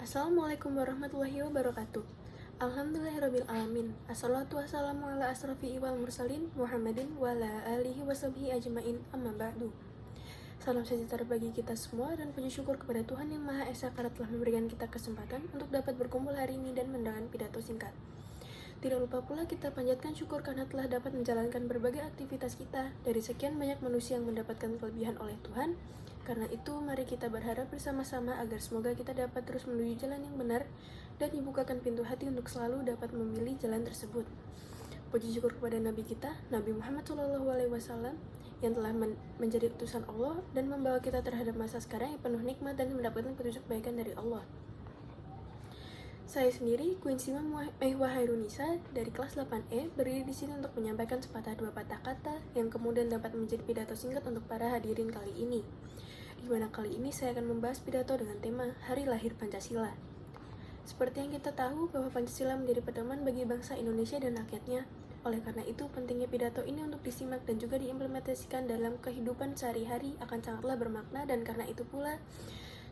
Assalamualaikum warahmatullahi wabarakatuh. Alhamdulillahirabbil alamin. Assalatu wassalamu ala asrofi wal mursalin Muhammadin wa ala alihi washabbihi ajmain, amma ba'du. Salam sejahtera bagi kita semua dan puji syukur kepada Tuhan Yang Maha Esa karena telah memberikan kita kesempatan untuk dapat berkumpul hari ini dan mendengarkan pidato singkat. Tidak lupa pula kita panjatkan syukur karena telah dapat menjalankan berbagai aktivitas kita dari sekian banyak manusia yang mendapatkan kelebihan oleh Tuhan. Karena itu, mari kita berharap bersama-sama agar semoga kita dapat terus menuju jalan yang benar dan dibukakan pintu hati untuk selalu dapat memilih jalan tersebut. Puji syukur kepada Nabi kita, Nabi Muhammad SAW, yang telah menjadi utusan Allah dan membawa kita terhadap masa sekarang yang penuh nikmat dan mendapatkan petunjuk kebaikan dari Allah. Saya sendiri, Quincy Mehwa Hairunisa dari kelas 8E, berdiri di sini untuk menyampaikan sepatah dua patah kata yang kemudian dapat menjadi pidato singkat untuk para hadirin kali ini. Di mana kali ini saya akan membahas pidato dengan tema Hari Lahir Pancasila. Seperti yang kita tahu bahwa Pancasila menjadi pedoman bagi bangsa Indonesia dan rakyatnya. Oleh karena itu, pentingnya pidato ini untuk disimak dan juga diimplementasikan dalam kehidupan sehari-hari akan sangatlah bermakna, dan karena itu pula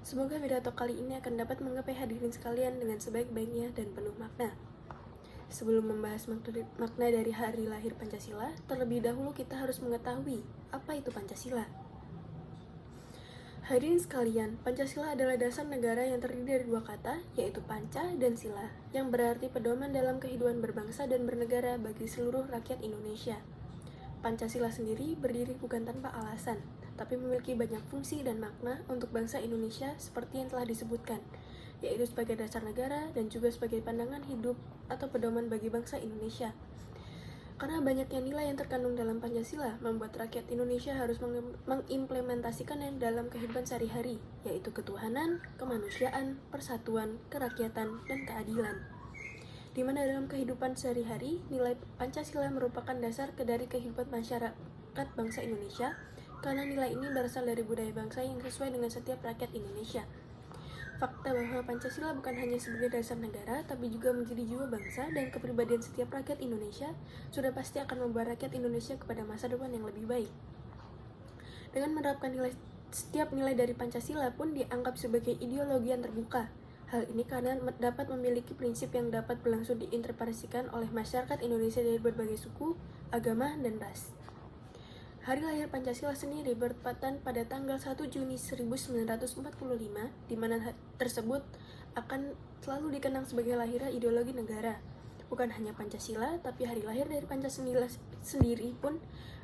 semoga pidato kali ini akan dapat menggapai hadirin sekalian dengan sebaik-baiknya dan penuh makna. Sebelum membahas makna dari Hari Lahir Pancasila, terlebih dahulu kita harus mengetahui apa itu Pancasila. Hadirin sekalian, Pancasila adalah dasar negara yang terdiri dari dua kata, yaitu panca dan sila, yang berarti pedoman dalam kehidupan berbangsa dan bernegara bagi seluruh rakyat Indonesia. Pancasila sendiri berdiri bukan tanpa alasan, tapi memiliki banyak fungsi dan makna untuk bangsa Indonesia seperti yang telah disebutkan, yaitu sebagai dasar negara dan juga sebagai pandangan hidup atau pedoman bagi bangsa Indonesia. Karena banyaknya nilai yang terkandung dalam Pancasila, membuat rakyat Indonesia harus mengimplementasikannya dalam kehidupan sehari-hari, yaitu ketuhanan, kemanusiaan, persatuan, kerakyatan, dan keadilan. Di mana dalam kehidupan sehari-hari, nilai Pancasila merupakan dasar dari kehidupan masyarakat bangsa Indonesia, karena nilai ini berasal dari budaya bangsa yang sesuai dengan setiap rakyat Indonesia. Fakta bahwa Pancasila bukan hanya sebagai dasar negara, tapi juga menjadi jiwa bangsa dan kepribadian setiap rakyat Indonesia, sudah pasti akan membawa rakyat Indonesia kepada masa depan yang lebih baik. Dengan menerapkan setiap nilai dari Pancasila pun dianggap sebagai ideologi yang terbuka. Hal ini karena dapat memiliki prinsip yang dapat berlangsung diinterpretasikan oleh masyarakat Indonesia dari berbagai suku, agama, dan ras. Hari lahir Pancasila sendiri bertepatan pada tanggal 1 Juni 1945, di mana tersebut akan selalu dikenang sebagai lahirnya ideologi negara. Bukan hanya Pancasila, tapi hari lahir dari Pancasila sendiri pun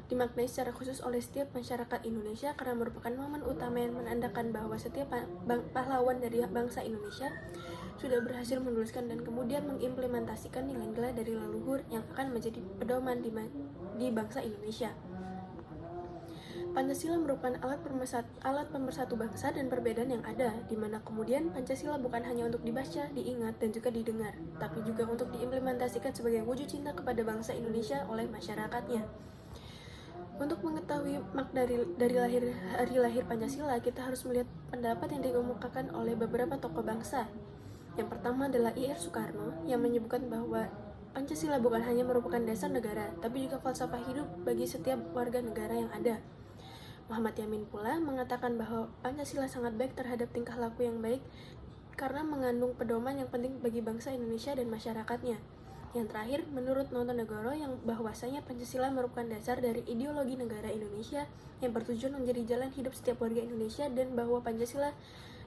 dimaknai secara khusus oleh setiap masyarakat Indonesia karena merupakan momen utama yang menandakan bahwa setiap pahlawan dari bangsa Indonesia sudah berhasil menuliskan dan kemudian mengimplementasikan nilai-nilai dari leluhur yang akan menjadi pedoman di bangsa Indonesia. Pancasila merupakan alat pemersatu bangsa dan perbedaan yang ada, di mana kemudian Pancasila bukan hanya untuk dibaca, diingat, dan juga didengar, tapi juga untuk diimplementasikan sebagai wujud cinta kepada bangsa Indonesia oleh masyarakatnya. Untuk mengetahui makna dari hari lahir Pancasila, kita harus melihat pendapat yang dikemukakan oleh beberapa tokoh bangsa. Yang pertama adalah I.R. Soekarno, yang menyebutkan bahwa Pancasila bukan hanya merupakan dasar negara, tapi juga falsafah hidup bagi setiap warga negara yang ada. Muhammad Yamin pula mengatakan bahwa Pancasila sangat baik terhadap tingkah laku yang baik karena mengandung pedoman yang penting bagi bangsa Indonesia dan masyarakatnya. Yang terakhir, menurut Nontonegoro, yang bahwasanya Pancasila merupakan dasar dari ideologi negara Indonesia yang bertujuan menjadi jalan hidup setiap warga Indonesia, dan bahwa Pancasila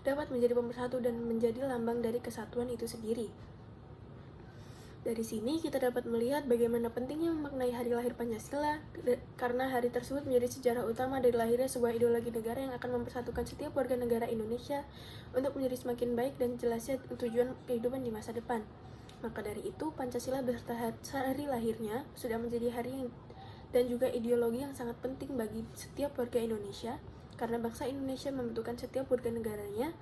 dapat menjadi pemersatu dan menjadi lambang dari kesatuan itu sendiri. Dari sini kita dapat melihat bagaimana pentingnya memaknai hari lahir Pancasila, karena hari tersebut menjadi sejarah utama dari lahirnya sebuah ideologi negara yang akan mempersatukan setiap warga negara Indonesia untuk menjadi semakin baik dan jelasnya tujuan kehidupan di masa depan. Maka dari itu, Pancasila beserta hari lahirnya sudah menjadi hari dan juga ideologi yang sangat penting bagi setiap warga Indonesia, karena bangsa Indonesia membutuhkan setiap warga negaranya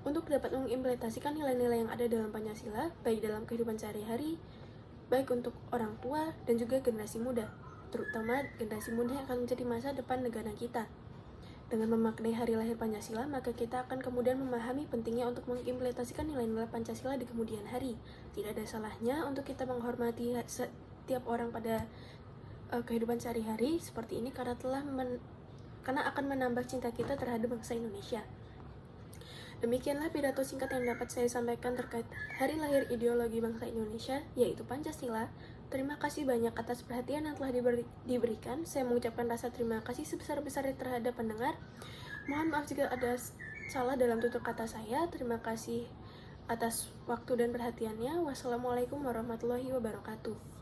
untuk dapat mengimplementasikan nilai-nilai yang ada dalam Pancasila, baik dalam kehidupan sehari-hari, baik untuk orang tua dan juga generasi muda, terutama generasi muda yang akan menjadi masa depan negara kita. Dengan memaknai hari lahir Pancasila, maka kita akan kemudian memahami pentingnya untuk mengimplementasikan nilai-nilai Pancasila di kemudian hari. Tidak ada salahnya untuk kita menghormati setiap orang pada kehidupan sehari-hari seperti ini, karena akan menambah cinta kita terhadap bangsa Indonesia. Demikianlah pidato singkat yang dapat saya sampaikan terkait hari lahir ideologi bangsa Indonesia, yaitu Pancasila. Terima kasih banyak atas perhatian yang telah diberikan. Saya mengucapkan rasa terima kasih sebesar-besarnya terhadap pendengar. Mohon maaf jika ada salah dalam tutur kata saya. Terima kasih atas waktu dan perhatiannya. Wassalamualaikum warahmatullahi wabarakatuh.